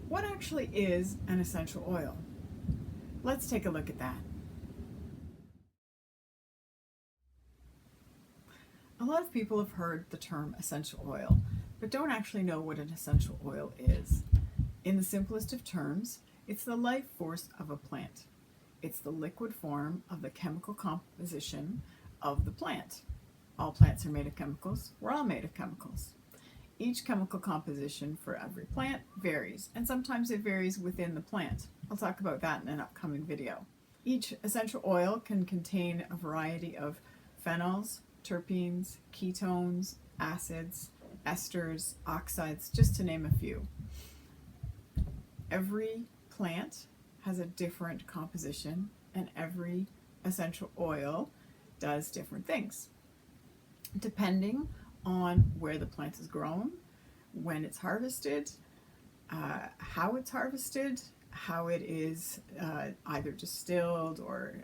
What actually is an essential oil? Let's take a look at that. A lot of people have heard the term essential oil, but don't actually know what an essential oil is. In the simplest of terms, it's the life force of a plant. It's the liquid form of the chemical composition of the plant. All plants are made of chemicals. We're all made of chemicals. Each chemical composition for every plant varies, and sometimes it varies within the plant. I'll talk about that in an upcoming video. Each essential oil can contain a variety of phenols, terpenes, ketones, acids, esters, oxides, just to name a few. Every plant has a different composition, and every essential oil does different things. Depending on where the plant is grown, when it's harvested, how it's harvested, how it is either distilled or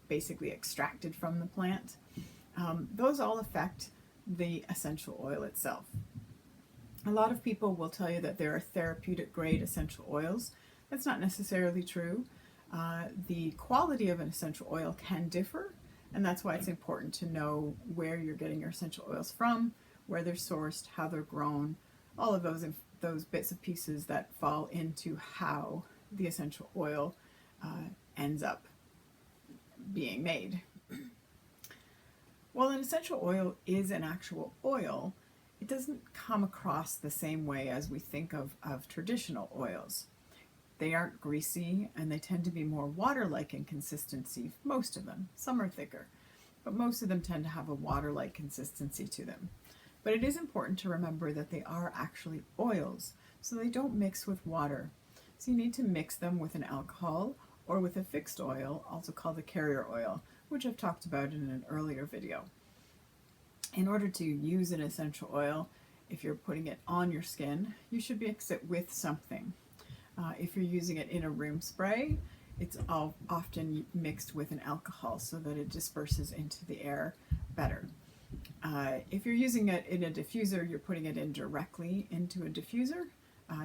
basically extracted from the plant, those all affect the essential oil itself. A lot of people will tell you that there are therapeutic grade essential oils. That's not necessarily true. The quality of an essential oil can differ, and that's why it's important to know where you're getting your essential oils from, where they're sourced, how they're grown, all of those bits and pieces that fall into how the essential oil ends up being made. While an essential oil is an actual oil, it doesn't come across the same way as we think of traditional oils. They aren't greasy, and they tend to be more water-like in consistency, most of them. Some are thicker, but most of them tend to have a water-like consistency to them. But it is important to remember that they are actually oils, so they don't mix with water. So you need to mix them with an alcohol or with a fixed oil, also called a carrier oil, which I've talked about in an earlier video. In order to use an essential oil, if you're putting it on your skin, you should mix it with something. If you're using it in a room spray, it's often mixed with an alcohol so that it disperses into the air better. If you're using it in a diffuser, you're putting it in directly into a diffuser,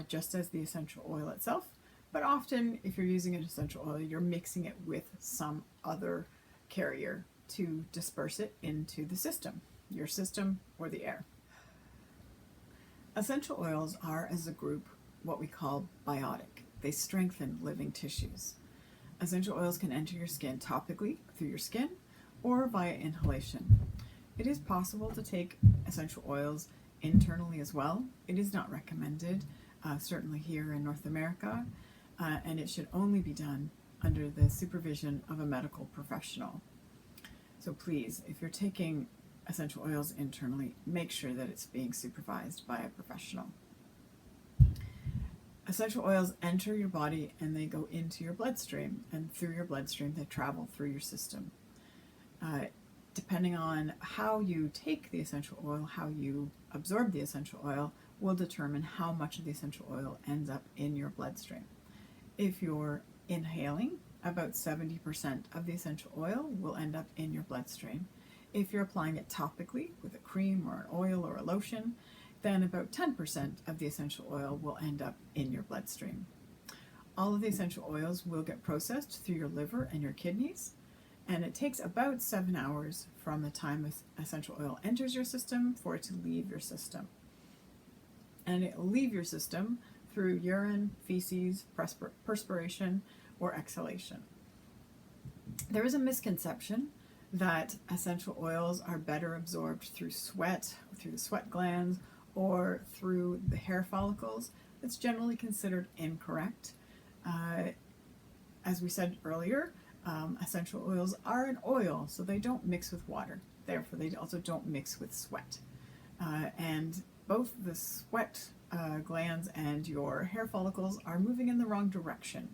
just as the essential oil itself. But often, if you're using an essential oil, you're mixing it with some other carrier to disperse it into the system, your system or the air. Essential oils are, as a group, what we call biotic. They strengthen living tissues. Essential oils can enter your skin topically through your skin or via inhalation. It is possible to take essential oils internally as well. It is not recommended, certainly here in North America, and it should only be done under the supervision of a medical professional. So please, if you're taking essential oils internally, make sure that it's being supervised by a professional. Essential oils enter your body and they go into your bloodstream, and through your bloodstream they travel through your system. Depending on how you take the essential oil, how you absorb the essential oil, will determine how much of the essential oil ends up in your bloodstream. If you're inhaling, about 70% of the essential oil will end up in your bloodstream. If you're applying it topically with a cream or an oil or a lotion, then about 10% of the essential oil will end up in your bloodstream. All of the essential oils will get processed through your liver and your kidneys, and it takes about 7 hours from the time essential oil enters your system for it to leave your system. And it will leave your system through urine, feces, perspiration, or exhalation. There is a misconception that essential oils are better absorbed through sweat, through the sweat glands, or through the hair follicles. That's generally considered incorrect. As we said earlier, essential oils are an oil, so they don't mix with water. Therefore, they also don't mix with sweat. And both the sweat glands and your hair follicles are moving in the wrong direction.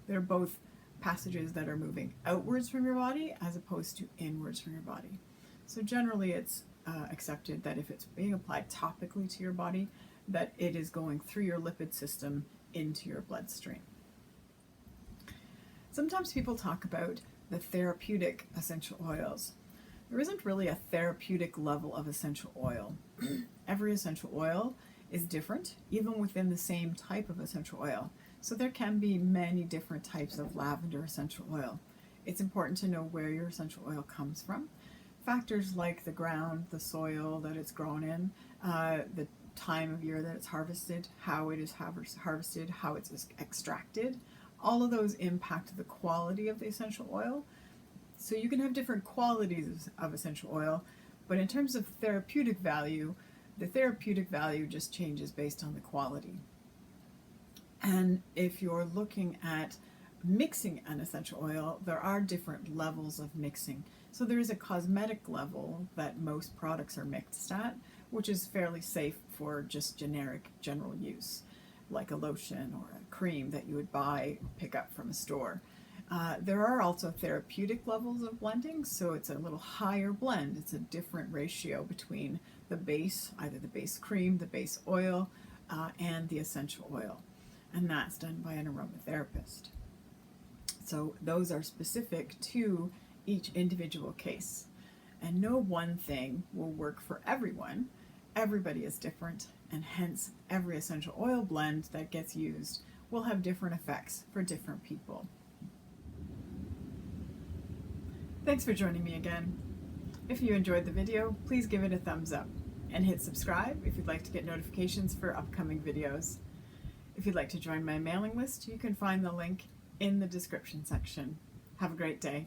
They're both passages that are moving outwards from your body as opposed to inwards from your body. So generally it's accepted that if it's being applied topically to your body, that it is going through your lipid system into your bloodstream. Sometimes people talk about the therapeutic essential oils. There isn't really a therapeutic level of essential oil. Every essential oil is different, even within the same type of essential oil. So there can be many different types of lavender essential oil. It's important to know where your essential oil comes from. Factors like the ground, the soil that it's grown in, the time of year that it's harvested, how it is harvested, how it's extracted, all of those impact the quality of the essential oil. So you can have different qualities of essential oil, but in terms of therapeutic value, the therapeutic value just changes based on the quality. And if you're looking at mixing an essential oil, there are different levels of mixing. So there is a cosmetic level that most products are mixed at, which is fairly safe for just generic general use, like a lotion or a cream that you would buy or pick up from a store. There are also therapeutic levels of blending, so it's a little higher blend. It's a different ratio between the base, either the base cream, the base oil, and the essential oil. And that's done by an aromatherapist. So those are specific to each individual case. And no one thing will work for everyone. Everybody is different, and hence every essential oil blend that gets used will have different effects for different people. Thanks for joining me again. If you enjoyed the video, please give it a thumbs up and hit subscribe if you'd like to get notifications for upcoming videos. If you'd like to join my mailing list, you can find the link in the description section. Have a great day.